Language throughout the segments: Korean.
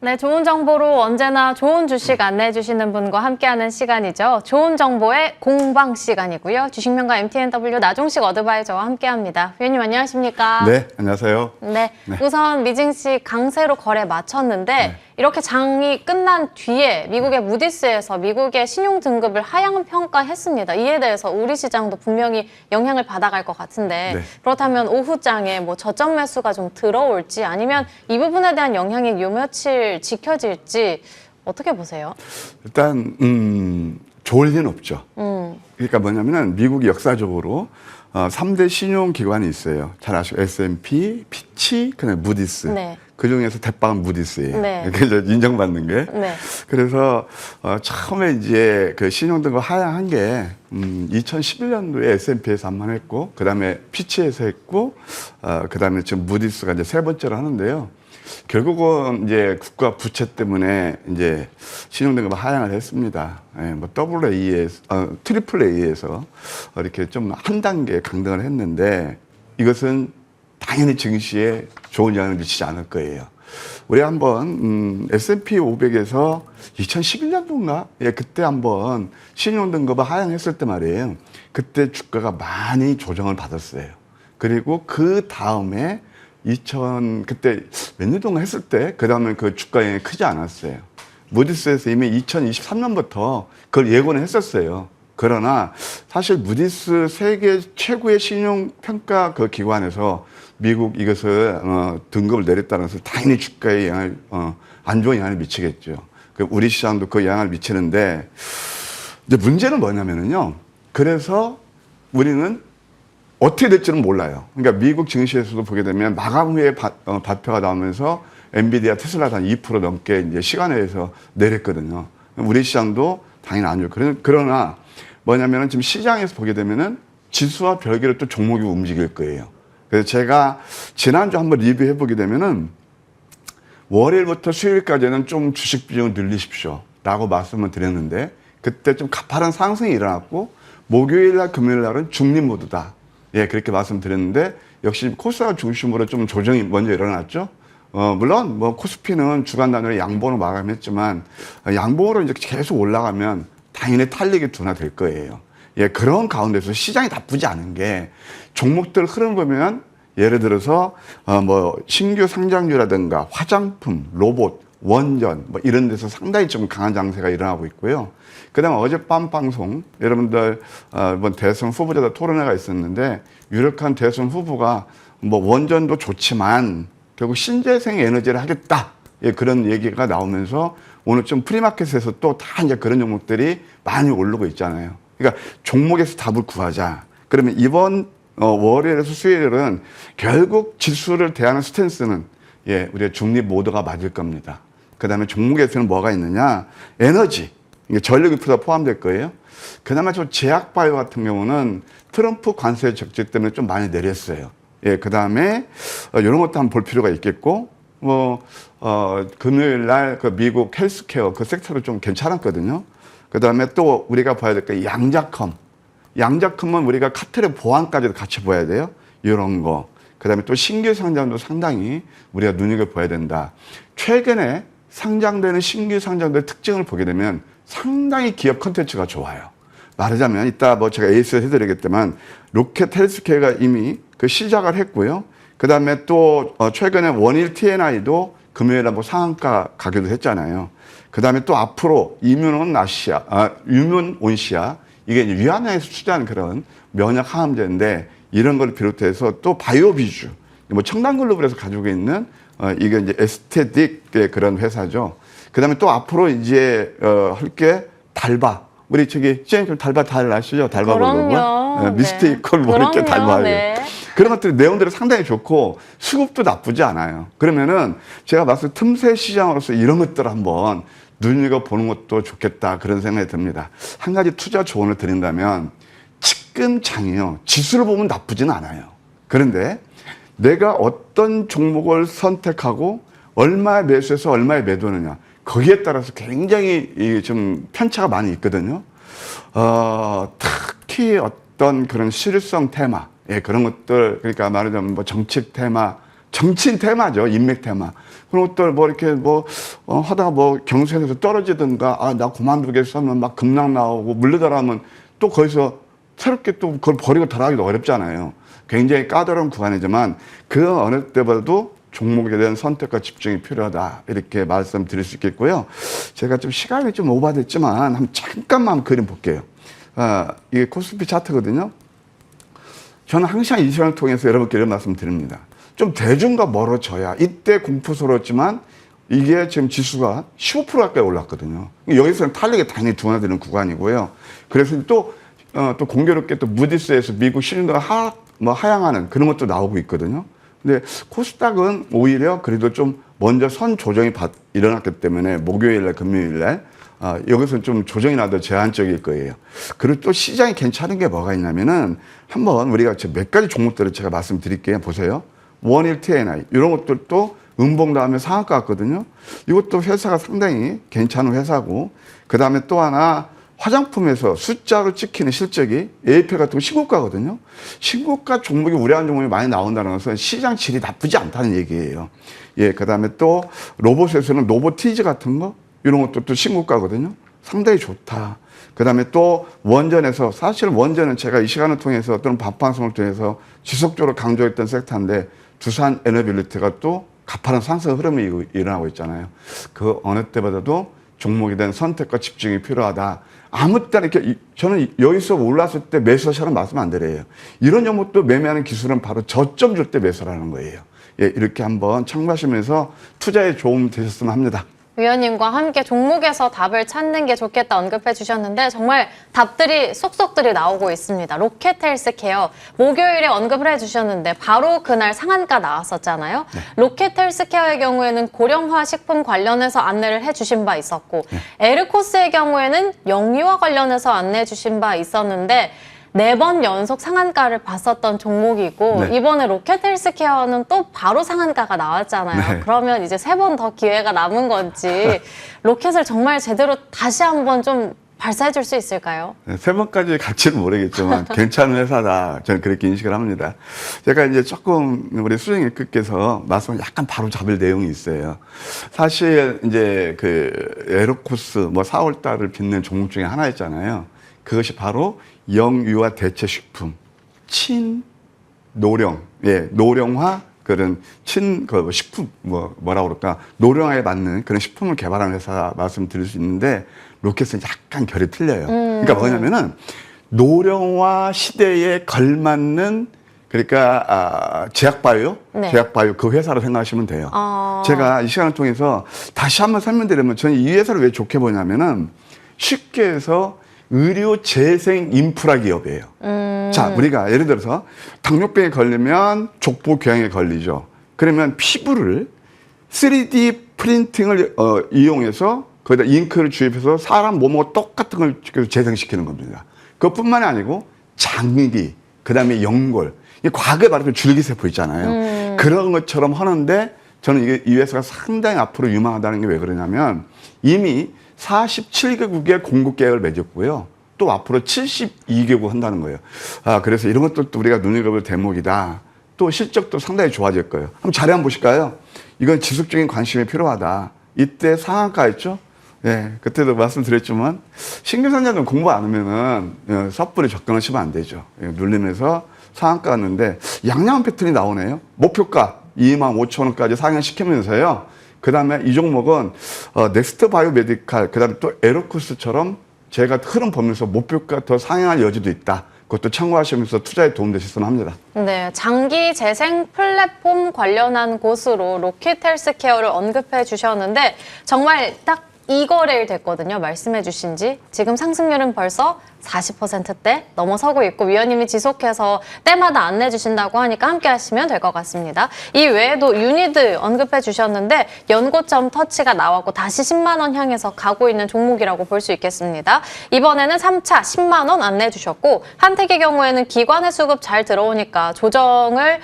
네, 좋은 정보로 언제나 좋은 주식 안내해 주시는 분과 함께하는 시간이죠. 좋은 정보의 공방 시간이고요. 주식명가 MTNW 나종식 어드바이저와 함께합니다. 위원님 안녕하십니까? 네, 안녕하세요. 네, 우선 미증시 강세로 거래 마쳤는데 이렇게 장이 끝난 뒤에 미국의 무디스에서 미국의 신용 등급을 하향 평가했습니다. 이에 대해서 우리 시장도 분명히 영향을 받아갈 것 같은데 그렇다면 오후장에 뭐 저점 매수가 좀 들어올지 아니면 이 부분에 대한 영향이 요 며칠 지켜질지 어떻게 보세요? 일단 좋을 리는 없죠. 그러니까 뭐냐면은 미국이 역사적으로 3대 신용기관이 있어요. 잘 아시고 S&P, 피치, 그다음에 무디스. 네. 그 중에서 대빵은 무디스예요. 네. 그래서 인정받는 게. 네. 그래서 처음에 이제 그 신용 등급 하향한 게 2011년도에 S&P에서 한 번 했고, 그다음에 피치에서 했고, 그다음에 지금 무디스가 이제 세 번째로 하는데요. 결국은 이제 국가 부채 때문에 이제 신용 등급을 하향을 했습니다. 예, 뭐 AA에서, 트리플 A에서 이렇게 좀 한 단계 강등을 했는데 이것은 당연히 증시에 좋은 영향을 미치지 않을 거예요. 우리 한번 S&P 500에서 2011년도인가? 예, 그때 한번 신용 등급을 하향했을 때 말이에요. 그때 주가가 많이 조정을 받았어요. 그리고 그 다음에 그때 몇 년 동안 했을 때, 그 다음에 그 주가 영향이 크지 않았어요. 무디스에서 이미 2023년부터 그걸 예고는 했었어요. 그러나 사실 무디스 세계 최고의 신용평가 그 기관에서 미국 이것을 등급을 내렸다는 것은 당연히 주가에 영향을, 안 좋은 영향을 미치겠죠. 우리 시장도 그 영향을 미치는데, 이제 문제는 뭐냐면요. 그래서 우리는 어떻게 될지는 몰라요. 그러니까 미국 증시에서도 보게 되면 마감 후에 발표가 나오면서 엔비디아, 테슬라가 한 2% 넘게 이제 시간에 의해서 내렸거든요. 우리 시장도 당연히 안 좋고. 그러나 뭐냐면은 지금 시장에서 보게 되면은 지수와 별개로 또 종목이 움직일 거예요. 그래서 제가 지난주 한번 리뷰해 보게 되면은 월요일부터 수요일까지는 좀 주식 비중을 늘리십시오. 라고 말씀을 드렸는데 그때 좀 가파른 상승이 일어났고 목요일 날, 금요일 날은 중립 모드다. 예, 그렇게 말씀드렸는데 역시 코스닥 중심으로 좀 조정이 먼저 일어났죠. 물론 뭐 코스피는 주간 단위로 양봉으로 마감했지만 양봉으로 이제 계속 올라가면 당연히 탄력이 둔화될 거예요. 예, 그런 가운데서 시장이 나쁘지 않은 게 종목들 흐름 보면 예를 들어서 뭐 신규 상장주라든가 화장품, 로봇, 원전 뭐 이런 데서 상당히 좀 강한 장세가 일어나고 있고요. 그다음에 어젯밤 방송 여러분들 이번 대선 후보자들 토론회가 있었는데 유력한 대선 후보가 뭐 원전도 좋지만 결국 신재생 에너지를 하겠다. 예, 그런 얘기가 나오면서 오늘 좀 프리마켓에서 또 다 이제 그런 종목들이 많이 오르고 있잖아요. 그러니까 종목에서 답을 구하자. 그러면 이번 월요일에서 수요일은 결국 지수를 대하는 스탠스는 예, 우리가 중립 모드가 맞을 겁니다. 그 다음에 종목에서는 뭐가 있느냐? 에너지. 전력 유프가 포함될 거예요. 그나마 저 제약바이오 같은 경우는 트럼프 관세 적재 때문에 좀 많이 내렸어요. 예, 그 다음에 이런 것도 한번 볼 필요가 있겠고, 금요일 날 그 미국 헬스케어 그 섹터도 좀 괜찮았거든요. 그 다음에 또 우리가 봐야 될 게 양자컴. 양자컴은 우리가 카텔의 보안까지도 같이 봐야 돼요. 이런 거. 그 다음에 또 신규 상장도 상당히 우리가 눈여겨봐야 된다. 최근에 상장되는 신규 상장들의 특징을 보게 되면 상당히 기업 컨텐츠가 좋아요. 말하자면 이따 뭐 제가 에이스 해드리겠지만 로켓 헬스케어가 이미 그 시작을 했고요. 그 다음에 또 최근에 원일 TNI도 금요일에 뭐 상한가 가기도 했잖아요. 그 다음에 또 앞으로 이뮤온시아 이게 위안화에서 투자하는 그런 면역 항암제인데 이런 걸 비롯해서 또 바이오비주 뭐 청담글로벌에서 가지고 있는 이게 이제 에스테틱의 그런 회사죠. 그 다음에 또 앞으로 이제 할 게 달바. 우리 저기 시장님 달바 잘 아시죠? 달바 글로벌. 미스테이크를 뭐 이렇게 달바. 네. 그런 것들이 내용들이 상당히 좋고 수급도 나쁘지 않아요. 그러면은 제가 봤을 때 틈새 시장으로서 이런 것들을 한번 눈여겨보는 것도 좋겠다 그런 생각이 듭니다. 한 가지 투자 조언을 드린다면 지금 장이요. 지수를 보면 나쁘진 않아요. 그런데 내가 어떤 종목을 선택하고 얼마에 매수해서 얼마에 매도하느냐. 거기에 따라서 굉장히 좀 편차가 많이 있거든요. 특히 어떤 그런 실효성 테마, 예, 그런 것들, 그러니까 말하자면 뭐 정책 테마, 정치인 테마죠. 인맥 테마. 그리고 또 뭐 이렇게 뭐 하다가 뭐 경선에서 떨어지든가 아 나 그만두겠어 하면 막 급락 나오고 물러들어가면 또 거기서 새롭게 또 그걸 버리고 돌아가기도 어렵잖아요. 굉장히 까다로운 구간이지만 그 어느 때보다도 종목에 대한 선택과 집중이 필요하다 이렇게 말씀드릴 수 있겠고요. 제가 좀 시간이 좀 오버됐지만 한번 잠깐만 그림 볼게요. 이게 코스피 차트거든요. 저는 항상 이 시간을 통해서 여러분께 이런 말씀 드립니다. 좀 대중과 멀어져야 이때 공포스러웠지만 이게 지금 지수가 15% 가까이 올랐거든요. 여기서는 탄력이 당연히 둔화되는 구간이고요. 그래서 또 공교롭게 또 무디스에서 미국 신용도가 하향하는 그런 것도 나오고 있거든요. 근데 코스닥은 오히려 그래도 좀 먼저 선 조정이 일어났기 때문에 목요일날, 금요일날 여기서 좀 조정이 나도 제한적일 거예요. 그리고 또 시장이 괜찮은 게 뭐가 있냐면은 한번 우리가 몇 가지 종목들을 제가 말씀드릴게요. 보세요. 원일 TNI 이런 것들도 음봉 다음에 상한가 같거든요. 이것도 회사가 상당히 괜찮은 회사고 그 다음에 또 하나 화장품에서 숫자로 찍히는 실적이 에이펠 같은 거 신고가거든요. 신고가 종목이 우려한 종목이 많이 나온다는 것은 시장 질이 나쁘지 않다는 얘기예요. 예, 그 다음에 또 로봇에서는 노보티즈 같은 거 이런 것도 또 신고가거든요. 상당히 좋다. 그 다음에 또 원전에서 사실 원전은 제가 이 시간을 통해서 어떤 방송을 통해서 지속적으로 강조했던 섹터인데 두산 에너빌리티가 또 가파른 상승 흐름이 일어나고 있잖아요. 그 어느 때보다도 종목에 대한 선택과 집중이 필요하다. 아무 때나 이렇게 저는 여기서 올랐을 때 매수하시라는 말씀 안 드려요. 이런 종목도 매매하는 기술은 바로 저점 줄 때 매수하는 거예요. 예, 이렇게 한번 참고하시면서 투자에 도움 되셨으면 합니다. 위원님과 함께 종목에서 답을 찾는 게 좋겠다 언급해 주셨는데 정말 답들이 쏙쏙들이 나오고 있습니다. 로켓헬스케어 목요일에 언급을 해주셨는데 바로 그날 상한가 나왔었잖아요. 네. 로켓헬스케어의 경우에는 고령화 식품 관련해서 안내를 해주신 바 있었고 네. 에르코스의 경우에는 영유아 관련해서 안내해 주신 바 있었는데 4번 연속 상한가를 봤었던 종목이고 네. 이번에 로켓헬스케어는 또 바로 상한가가 나왔잖아요. 네. 그러면 이제 3번 더 기회가 남은 건지 로켓을 정말 제대로 다시 한번 좀 발사해 줄 수 있을까요? 네, 3번까지 갈지는 모르겠지만 괜찮은 회사다. 저는 그렇게 인식을 합니다. 제가 이제 조금 우리 수정일께서 말씀을 약간 바로 잡을 내용이 있어요. 사실 이제 그 에르코스 뭐 4월 달을 빛낸 종목 중에 하나였잖아요. 그것이 바로 영유아 대체식품, 친노령, 예, 노령화 그런 식품 뭐라 그럴까 노령화에 맞는 그런 식품을 개발하는 회사 말씀드릴 수 있는데 로켓은 약간 결이 틀려요. 그러니까 뭐냐면은 노령화 시대에 걸맞는 그러니까 제약바이오, 네. 제약바이오 그 회사로 생각하시면 돼요. 제가 이 시간을 통해서 다시 한번 설명드리면 저는 이 회사를 왜 좋게 보냐면은 쉽게 해서 의료 재생 인프라 기업이에요. 자, 우리가 예를 들어서 당뇨병에 걸리면 족보 교양에 걸리죠. 그러면 피부를 3D 프린팅을 이용해서 거기다 잉크를 주입해서 사람 몸하고 똑같은 걸 재생시키는 겁니다. 그것뿐만이 아니고 장기, 그 다음에 연골, 과거에 말했던 줄기세포 있잖아요. 그런 것처럼 하는데 저는 이게 이 회사가 상당히 앞으로 유망하다는 게 왜 그러냐면 이미 47개국의 공급 계약을 맺었고요. 또 앞으로 72개국 한다는 거예요. 그래서 이런 것들도 우리가 눈여겨볼 대목이다. 또 실적도 상당히 좋아질 거예요. 한번 자료 한번 보실까요? 이건 지속적인 관심이 필요하다. 이때 상한가였죠? 예, 그때도 말씀드렸지만 신규상장은 공부 안 하면은 섣불리 접근하시면 안 되죠. 눌리면서 상한가 갔는데 양양한 패턴이 나오네요. 목표가 25,000원까지 상향시키면서요. 그 다음에 이 종목은 넥스트 바이오 메디칼, 그 다음에 또 에르코스처럼 제가 흐름 보면서 목표가 더 상향할 여지도 있다. 그것도 참고하시면서 투자에 도움되셨으면 합니다. 네, 장기 재생 플랫폼 관련한 곳으로 로켓헬스케어를 언급해 주셨는데 정말 딱 이 거래일 됐거든요. 말씀해 주신 지. 지금 상승률은 벌써 40%대 넘어서고 있고 위원님이 지속해서 때마다 안내해 주신다고 하니까 함께 하시면 될 것 같습니다. 이 외에도 유니드 언급해 주셨는데 연고점 터치가 나왔고 다시 10만 원 향해서 가고 있는 종목이라고 볼 수 있겠습니다. 이번에는 3차 10만 원 안내해 주셨고 한택의 경우에는 기관의 수급 잘 들어오니까 조정을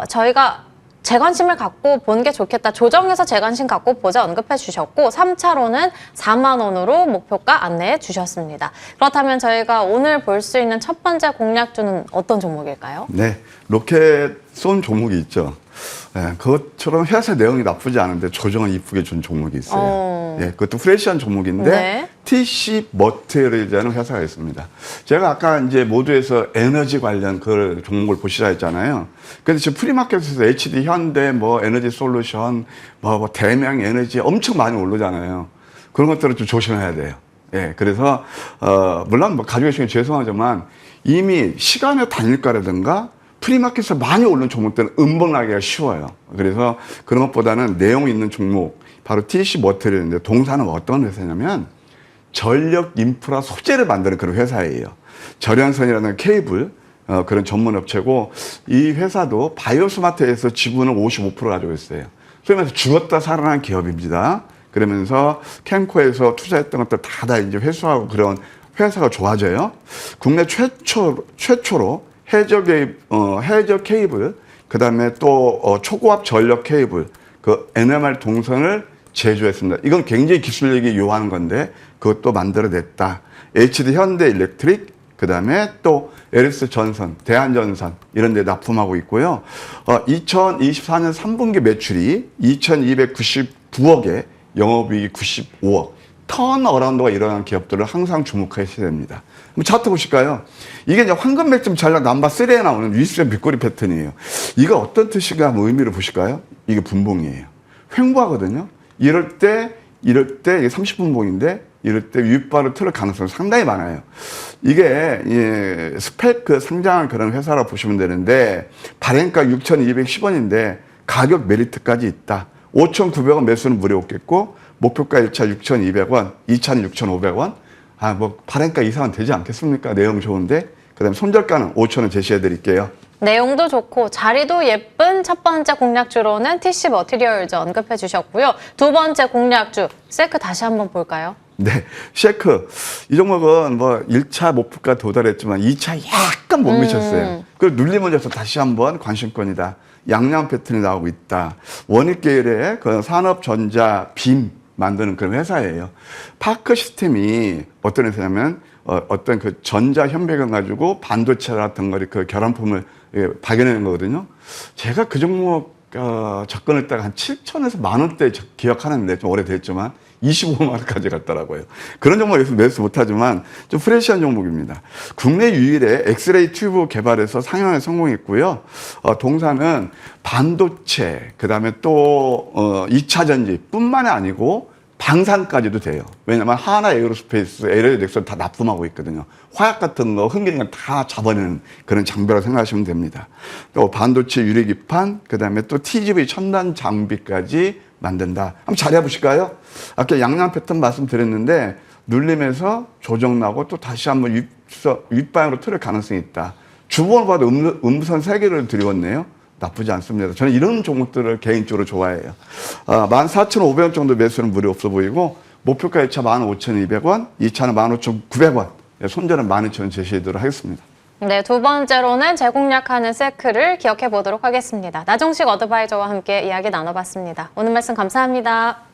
저희가 재관심을 갖고 보는 게 좋겠다. 조정해서 재관심 갖고 보자 언급해 주셨고 3차로는 4만 원으로 목표가 안내해 주셨습니다. 그렇다면 저희가 오늘 볼 수 있는 첫 번째 공략주는 어떤 종목일까요? 네, 로켓 쏜 종목이 있죠. 예, 그것처럼 회사 내용이 나쁘지 않은데 조정을 이쁘게 준 종목이 있어요. 예, 그것도 프레시한 종목인데 네. TC 머테리얼이라는 회사가 있습니다. 제가 아까 이제 모두에서 에너지 관련 그 종목을 보시라 했잖아요. 근데 지금 프리마켓에서 HD 현대, 뭐 에너지 솔루션, 뭐 대명 에너지 엄청 많이 오르잖아요. 그런 것들은 좀 조심해야 돼요. 예, 그래서 물론 뭐 가지고 계시면 죄송하지만 이미 시간의 단일가라든가 프리마켓에서 많이 오른 종목들은 음봉하기가 쉬워요. 그래서 그런 것보다는 내용 있는 종목, 바로 TC 머테리얼인데 동사는 어떤 회사냐면 전력 인프라 소재를 만드는 그런 회사예요. 절연선이라는 케이블 그런 전문 업체고 이 회사도 바이오스마트에서 지분을 55% 가지고 있어요. 소위 말해서 죽었다 살아난 기업입니다. 그러면서 캠코에서 투자했던 것들 다 이제 회수하고 그런 회사가 좋아져요. 국내 최초로 해저 케이블, 그 다음에 또 초고압 전력 케이블, 그 NMR 동선을 제조했습니다. 이건 굉장히 기술력이 요하는 건데 그것도 만들어냈다. HD 현대 일렉트릭, 그 다음에 또 LS 전선, 대한전선 이런 데 납품하고 있고요. 2024년 3분기 매출이 2,299억에 영업이익이 95억. 턴어라운드가 일어나는 기업들을 항상 주목하셔야 됩니다. 한번 차트 보실까요? 이게 이제 황금 맥점 전략 넘버 3에 나오는 위스전 빗꼬리 패턴이에요. 이거 어떤 뜻인가 한번 의미를 보실까요? 이게 분봉이에요. 횡보하거든요. 이럴 때 이게 30분봉인데 이럴 때 윗발을 틀을 가능성이 상당히 많아요. 이게 스펙 상장한 그런 회사라고 보시면 되는데 발행가 6,210원인데 가격 메리트까지 있다. 5,900원 매수는 무료 없겠고 목표가 1차 6,200원, 2차는 6,500원. 뭐 발행가 이상은 되지 않겠습니까? 내용 좋은데. 그다음에 손절가는 5,000원 제시해 드릴게요. 내용도 좋고 자리도 예쁜 첫 번째 공략주로는 TC 머티리얼즈 언급해 주셨고요. 두 번째 공략주 세크 다시 한번 볼까요? 네, 셰크. 이 종목은 뭐 1차 목표가 도달했지만 2차 약간 못 미쳤어요. 그걸 눌리면서 다시 한번 관심권이다. 양양 패턴이 나오고 있다. 원익 계열의 그 산업, 전자, 빔 만드는 그런 회사예요. 파크 시스템이 어떤 회사냐면 어떤 그 전자 현배경 가지고 반도체 같은 거를 그 결함품을 발견하는 거거든요. 제가 그 종목 접근했다가 한 7천에서 10,000원대 기억하는데 좀 오래됐지만 25만 원까지 갔더라고요. 그런 종목에서 매수 못하지만 좀 프레시한 종목입니다. 국내 유일의 엑스레이 튜브 개발에서 상용에 성공했고요. 동사는 반도체, 그 다음에 또 2차 전지 뿐만이 아니고 방산까지도 돼요. 왜냐면 하나 에어로스페이스, LA 넥슨 다 납품하고 있거든요. 화약 같은 거, 흥기는 거 다 잡아내는 그런 장비라고 생각하시면 됩니다. 또 반도체 유리기판, 그 다음에 또 TGV 첨단 장비까지 만든다. 한번 자리해 보실까요? 아까 양양 패턴 말씀드렸는데 눌림에서 조정 나고 또 다시 한번 윗방향으로 틀을 가능성이 있다. 주봉을 봐도 음선 3개를 드리웠네요. 나쁘지 않습니다. 저는 이런 종목들을 개인적으로 좋아해요. 14,500원 정도 매수는 무리 없어 보이고 목표가 1차 15,200원, 2차는 15,900원, 손절은 12,000원 제시하도록 하겠습니다. 네, 두 번째로는 재공략하는 세크를 기억해 보도록 하겠습니다. 나종식 어드바이저와 함께 이야기 나눠봤습니다. 오늘 말씀 감사합니다.